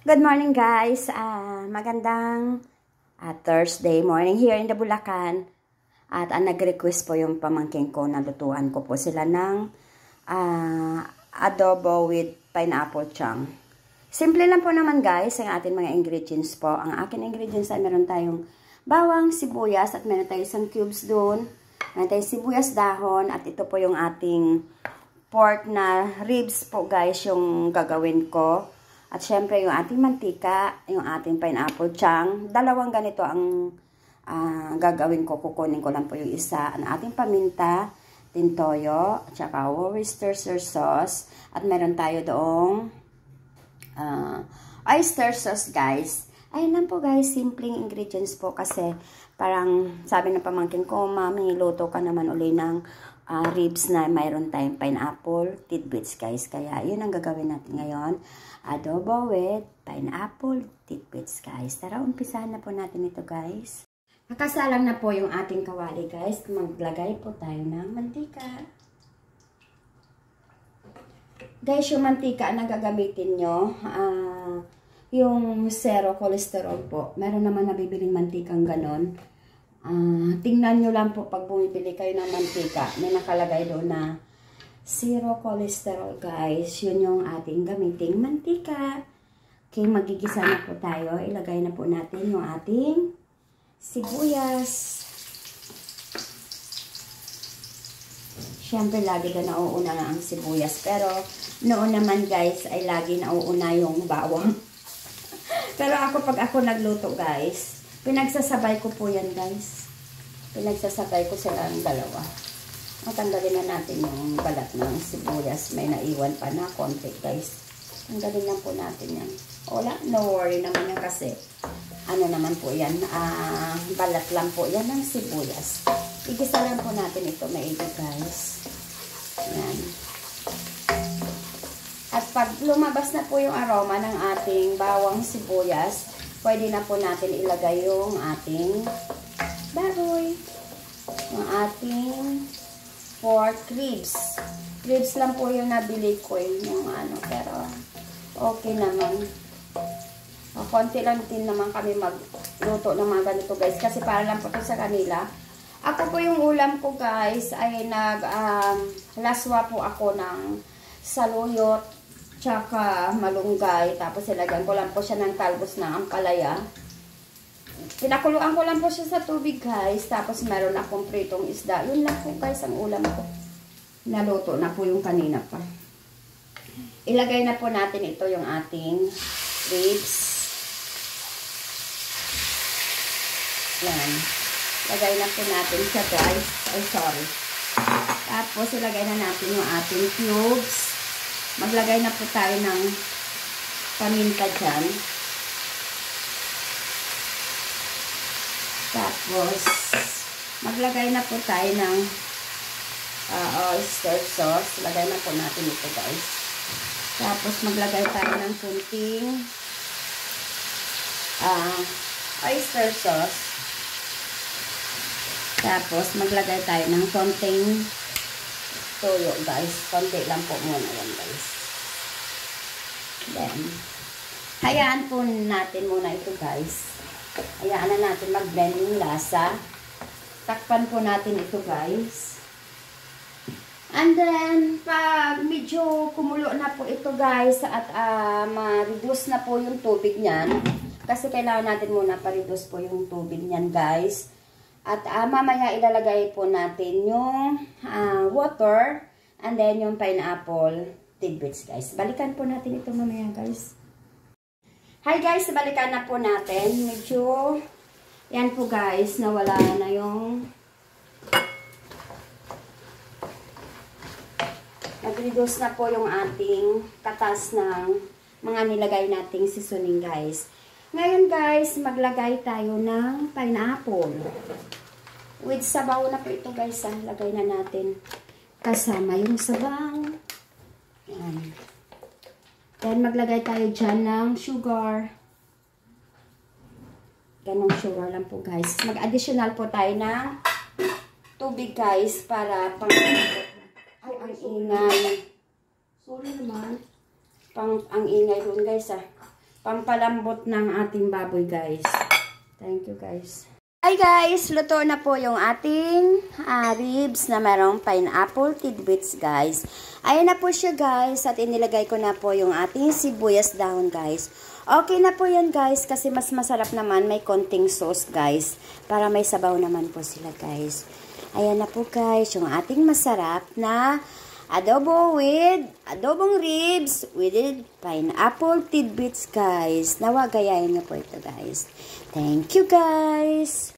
Good morning guys, magandang Thursday morning here in the Bulacan. At nag-request po yung pamangkin ko na lutuan ko po sila ng adobo with pineapple chang. Simple lang po naman guys ang ating mga ingredients po. Ang aking ingredients ay meron tayong bawang, sibuyas at meron tayong isang cubes doon. Meron tayong sibuyas dahon at ito po yung ating pork na ribs po guys yung gagawin ko. At syempre yung ating mantika, yung ating pineapple chang. Dalawang ganito ang gagawin ko. Kukunin ko lang po yung isa. Ang ating paminta, tintoyo, at saka Worcestershire sauce. At meron tayo doong oyster sauce guys. Ayun lang po guys, simpleng ingredients po kasi parang sabi ng pamangkin ko, Mami, luto ka naman uli ng ribs na mayroon tayong pineapple tidbits guys. Kaya yun ang gagawin natin ngayon. Adobo with pineapple tidbits guys. Tara, umpisahan na po natin ito guys. Nakasalang na po yung ating kawali guys. Maglagay po tayo ng mantika. Guys, yung mantika na gagamitin nyo, yung zero cholesterol po. Meron naman nabibiling mantikang ganon. Tingnan nyo lang po pag bumibili kayo ng mantika. May nakalagay doon na zero cholesterol guys. Yun yung ating gamiting mantika. Okay, magigisa na po tayo. Ilagay na po natin yung ating sibuyas. Siyempre lagi na nauuna na ang sibuyas. Pero noon naman guys ay lagi nauuna yung bawang. Pero pag ako nagluto guys, pinagsasabay ko po yan guys. Pinagsasabay ko sila ang dalawa. Tanggalin na natin yung balat ng sibuyas. May naiwan pa na konti guys. Tanggalin lang po natin yan. Wala, no worry naman yan kasi ano naman po yan. Balat lang po yan ng sibuyas. Igisa lang po natin ito maigi guys. Yan. At pag lumabas na po yung aroma ng ating bawang sibuyas, pwede na po natin ilagay yung ating baboy. Yung ating pork ribs. Ribs lang po yung nabili ko yung pero okay naman. Konti lang din naman kami magluto ng mga ganito guys. Kasi para lang po ito sa kanila. Ako po yung ulam ko guys ay laswa po ako ng saluyot tsaka malunggay. Tapos ilagyan ko lang po siya ng talbos ng ampalaya. Pinakuluan ko lang po siya sa tubig guys. Tapos meron akong pritong isda. Yun lang po guys ang ulam ko. Naluto na po yung kanina pa. Ilagay na po natin ito yung ating ribs. Yan. Lagay na po natin siya guys. Ay sorry. Tapos ilagay na natin yung ating cubes. Maglagay na po tayo ng paminta dyan. Tapos, maglagay na po tayo ng oyster sauce. Lagay na po natin ito guys. Tapos, maglagay tayo ng kunting oyster sauce. Tapos, maglagay tayo ng konting toyo guys. Konti lang po muna yan guys. Then, hayaan po natin muna ito guys. Hayaan na natin mag-blend yung lasa. Takpan po natin ito guys. And then, pag medyo kumulo na po ito guys at ma-reduce na po yung tubig niyan. Kasi kailangan natin muna pa-reduce po yung tubig niyan guys. At mamaya ilalagay po natin yung water and then yung pineapple tidbits guys. Balikan po natin ito mamaya guys. Hi guys, balikan na po natin. Medyo, yan po guys, nawala na yung nag-reduce na po yung ating katas ng mga nilagay nating seasoning guys. Ngayon guys, maglagay tayo ng pineapple. With sabaw na po ito guys. Lagay na natin kasama yung sabaw. Yan. Then, maglagay tayo dyan ng sugar. Ganong sugar lang po, guys. Mag-additional po tayo ng tubig, guys, para pang... Ay, ang ingay. Sorry naman. Ang ingay doon, guys, pampalambot ng ating baboy, guys. Thank you, guys. Hi, guys. Luto na po yung ating ribs na merong pineapple tidbits, guys. Ayan na po siya, guys. At inilagay ko na po yung ating sibuyas dahon, guys. Okay na po yan, guys. Kasi mas masarap naman. May konting sauce, guys. Para may sabaw naman po sila, guys. Ayan na po, guys. Yung ating masarap na adobong ribs with pineapple tidbits, guys. Nawa, gayahin niyo po ito, guys. Thank you, guys.